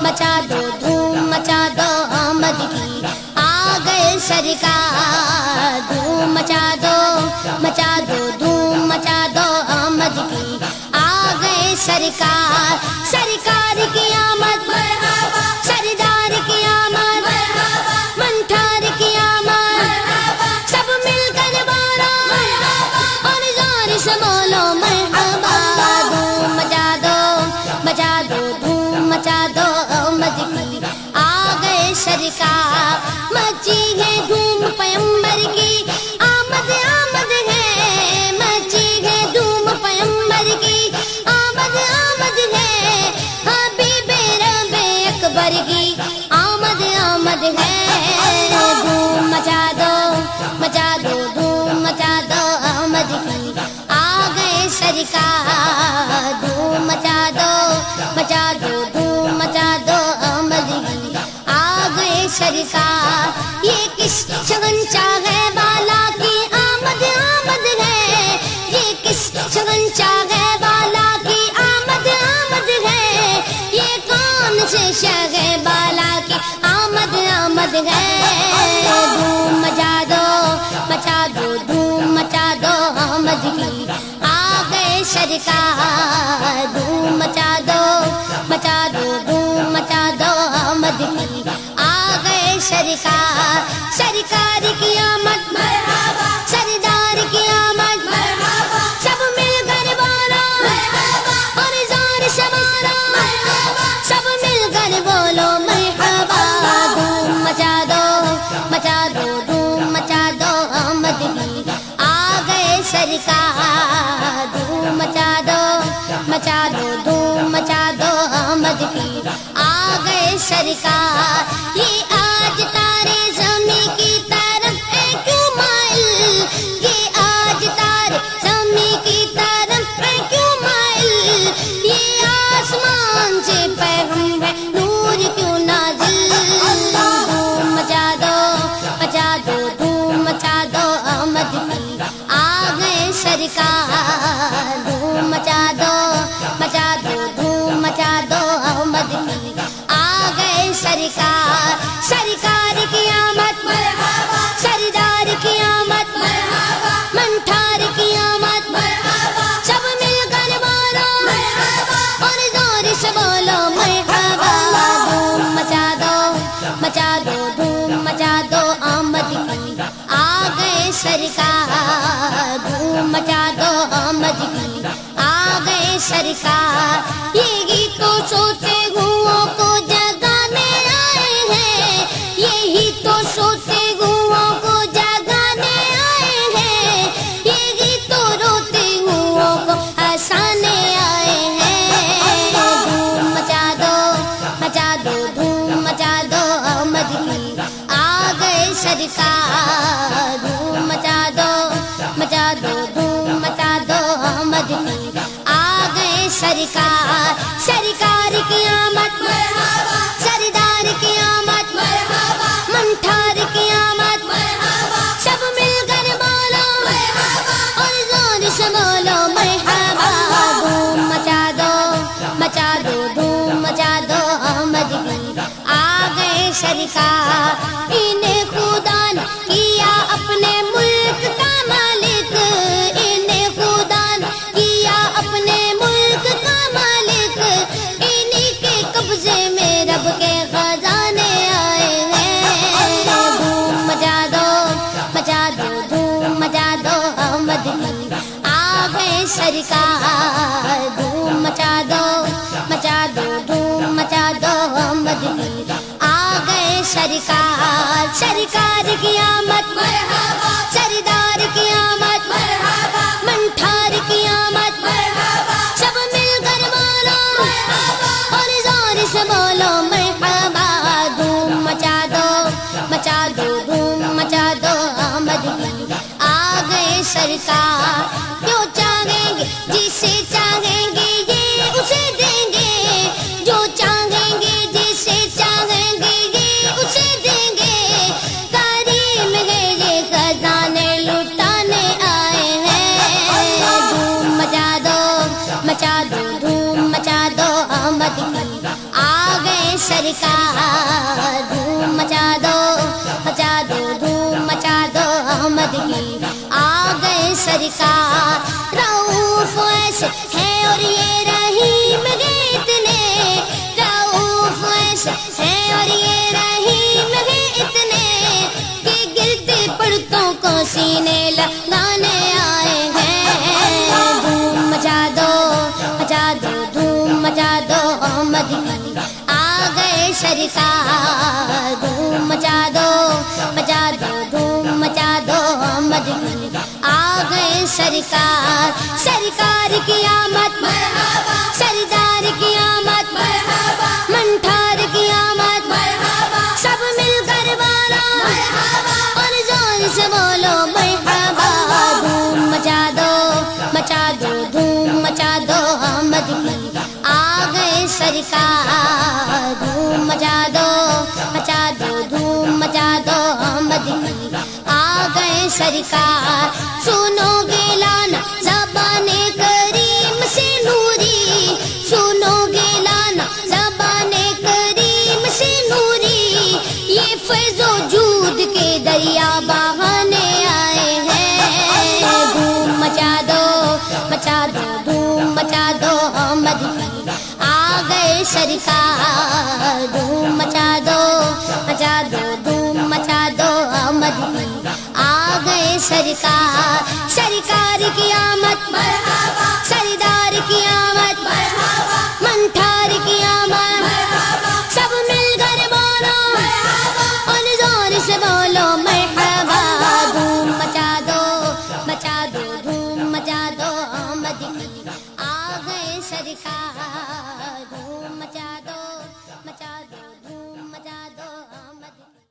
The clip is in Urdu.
مچا دو دھوم مچا دو آمد کی آ گئے سرکار دھوم مچا دو دھوم مچا دو آمد کی آ گئے سرکار سرکار کی آمد مرحبا سردار کی آمد مرحبا منٹھار کی آمد سب مل کر بولو اور زور سے بولو مرحبا دھوم مچا دو دھوم مچا دو آمد کی آ گئے سرکار مچی ہے دھوم پیغمبر کی آمد آمد ہے مچی ہے دھوم پیغمبر کی آمد آمد ہے حبیب رب اکبر کی آمد آمد ہے دھوم مچا دو دھوم مچا دو آمد کی آ گئے سرکار دھوم مچا دو دھوم مچا دو آمد کی آ گئے سرکار یہ کس شگن چاہے والا کی آمد آمد ہے یہ کس شگن چاہے والا کی آمد آمد ہے یہ کون سے شگے والا کی آمد آمد ہے دھوم مچا دو دھوم مچا دو آمد کی آ گئے سرکار دھوم مچا دو دھوم مچا دو آمد کی آ گئے سرکار سرکار کی آمد مرحبا سردار کی آمد مرحبا سب مل کر بولو مرحبا اور زور سے بولو مرحبا سب مل کر بولو مرحبا دھوم مچا دو دھوم مچا دو آمد کی آ گئے سرکار دھوم مچا دو دھوم مچا دو آمد کی آ گئے سرکار یہ آج تارے زمین کی طرف ہے کیوں مائل یہ آج تارے زمین کی طرف ہے کیوں مائل یہ آسمان سے پیغام ہے نور کیوں نازل دھوم مچا دو دھوم مچا دو آمد کی آ گئے سرکار دھوم مچا دو دھوم مچا دو آمد کی آ گئے سرکار سرکار کی آمد مرحبا سردار کی آمد مرحبا منٹھار کی آمد مرحبا سب مل کر بولو مرحبا اور زور سے بولو مرحبا دھوم مچا دو دھوم مچا دو آمد کی آ گئے سرکار دھوم مچا دو آمد کی آ گئے سرکار یہ گیت تو سوتے گھوؤں کو جگانے آئے ہیں یہی تو سوتے گھوؤں کو جگانے آئے ہیں یہ گیت تو روتے گھوؤں کو ہنسانے آئے ہیں دھوم مچا دو دھوم مچا دو آمد کی آ گئے سرکار دھوم مچا دو دھوم مچا دو آمد کی آ گئے سرکار سرکار کی آمد مرحبا سردار کی آمد مرحبا منٹھار کی آمد مرحبا سب مل کر بولو مرحبا اور زور سے بولو مرحبا دھوم مچا دو دھوم مچا دو آمد کی آ گئے سرکار انہیں خدا نے کیا اپنے ملک کا مالک انہیں خدا نے کیا اپنے ملک کا مالک انہی کے قبضے میں رب کے خزانے آئے ہیں دھوم مچا دو دھوم مچا دو آمد کی آ گئے سرکار دھوم مچا دو دھوم مچا دو آمد کی آ گئے سرکار سرکار کی آمد مرحبا سردار کی آمد مرحبا منٹھار کی آمد مرحبا سب مل کر بولو مرحبا اور زور سے بولو مرحبا دھوم مچا دو دھوم مچا دو آمد کی آ گئے سرکار جو چاہیں گے جسے چاہیں گے یہ اسے دیں گے جو چاہیں گے جسے چاہیں گے یہ اسے دیں گے کریم ہے یہ خزانے لٹانے آئے ہیں دھوم مچا دو دھوم مچا دو آمد کی آ گئے سرکار سرکار دھوم مچا دو دھوم مچا دو احمد کی آ گئے سرکار رؤوف ایسے ہے اور یہ رحیم ہے اتنے رؤوف ایسے ہے اور یہ رحیم ہے اتنے کہ گرتے پڑتوں کو سینے لگانے آئے ہیں دھوم مچا دو دھوم مچا دو احمد کی آ گئے سرکار دھوم مچا دو دھوم مچا دو احمد کی آ گئے سرکار سرکار کی آمد مرحبا سردار کی آمد مرحبا منٹھار کی آمد مرحبا سب مل کر بالا مرحبا اور زور سے بولو مرحبا دھوم مچا دو دھوم مچا دو احمد کی آ گئے سرکار دھوم مچا دو دھوم مچا دو احمد کی آ گئے سرکار سنو گے لانا زبان کریم سے نوری سنو گے لانا زبان کریم سے نوری یہ فیض و جود کے دریا بہانے آئے ہیں دھوم مچا دو دھوم مچا دو احمد کی آ گئے سرکار دھوم مچا دو دھوم مچا دو احمد کی آ گئے سرکار سرکار کی آمد مرحبا سردار کی آمد مرحبا منٹھار کی آمد مرحبا سب مل کر بولو مرحبا اور زور سے بولو مرحبا دھوم مچا دو دھوم مچا دو احمد کی آ گئے سرکار